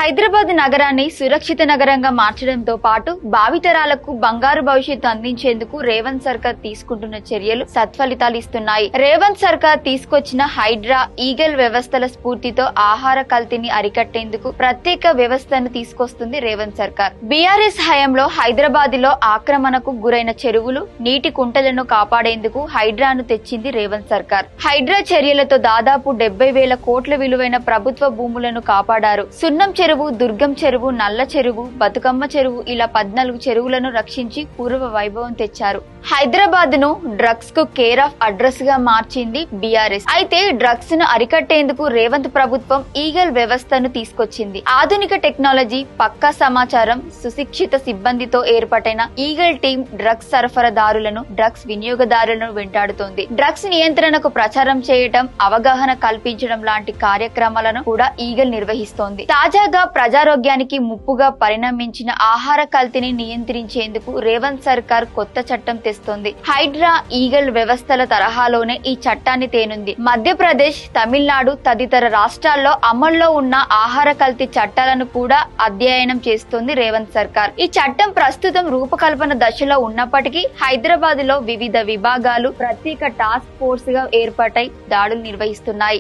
హైదరాబాద్ నగరాన్ని సురక్షిత నగరంగా మార్చడంతో పాటు భావితరాలకు బంగారు భవిష్యత్తు అందించేందుకు రేవంత్ సర్కార్ తీసుకుంటున్న చర్యలు సత్ఫలితాలు ఇస్తున్నాయి. రేవంత్ సర్కార్ తీసుకొచ్చిన హైడ్రా, ఈగల్ వ్యవస్థల స్ఫూర్తితో ఆహార కల్తీని అరికట్టేందుకు ప్రత్యేక వ్యవస్థను తీసుకొస్తుంది రేవంత్ సర్కార్. బీఆర్ఎస్ హయాంలో హైదరాబాద్ లో ఆక్రమణకు గురైన చెరువులు, నీటి కుంటలను కాపాడేందుకు హైడ్రాను తెచ్చింది రేవంత్ సర్కార్. హైడ్రా చర్యలతో దాదాపు 70,000 కోట్ల విలువైన ప్రభుత్వ భూములను కాపాడారు. సున్నం చెరువు, దుర్గం చెరువు, నల్ల చెరువు, బతుకమ్మ చెరువు ఇలా 14 చెరువులను రక్షించి పూర్వ వైభవం తెచ్చారు. హైదరాబాద్ ను డ్రగ్స్ కు కేర్ ఆఫ్ అడ్రస్ గా మార్చింది బీఆర్ఎస్. అయితే డ్రగ్స్ ను అరికట్టేందుకు రేవంత్ ప్రభుత్వం ఈగల్ వ్యవస్థను తీసుకొచ్చింది. ఆధునిక టెక్నాలజీ, పక్కా సమాచారం, సుశిక్షిత సిబ్బందితో ఏర్పాటైన ఈగల్ టీం డ్రగ్స్ సరఫరాదారులను, డ్రగ్స్ వినియోగదారులను వెంటాడుతోంది. డ్రగ్స్ నియంత్రణకు ప్రచారం చేయటం, అవగాహన కల్పించడం లాంటి కార్యక్రమాలను కూడా ఈగల్ నిర్వహిస్తోంది. తాజాగా ప్రజారోగ్యానికి ముప్పుగా పరిణమించిన ఆహార కల్తీని నియంత్రించేందుకు రేవంత్ సర్కార్ కొత్త చట్టం తెస్తోంది. హైడ్రా, ఈగల్ వ్యవస్థల తరహాలోనే ఈ చట్టాన్ని తేనుంది. మధ్యప్రదేశ్, తమిళనాడు తదితర రాష్ట్రాల్లో అమల్లో ఉన్న ఆహార కల్తీ చట్టాలను కూడా అధ్యయనం చేస్తోంది రేవంత్ సర్కార్. ఈ చట్టం ప్రస్తుతం రూపకల్పన దశలో ఉన్నప్పటికీ హైదరాబాద్ లో వివిధ విభాగాలు ప్రత్యేక టాస్క్ ఫోర్స్ గా ఏర్పాటై దాడులు నిర్వహిస్తున్నాయి.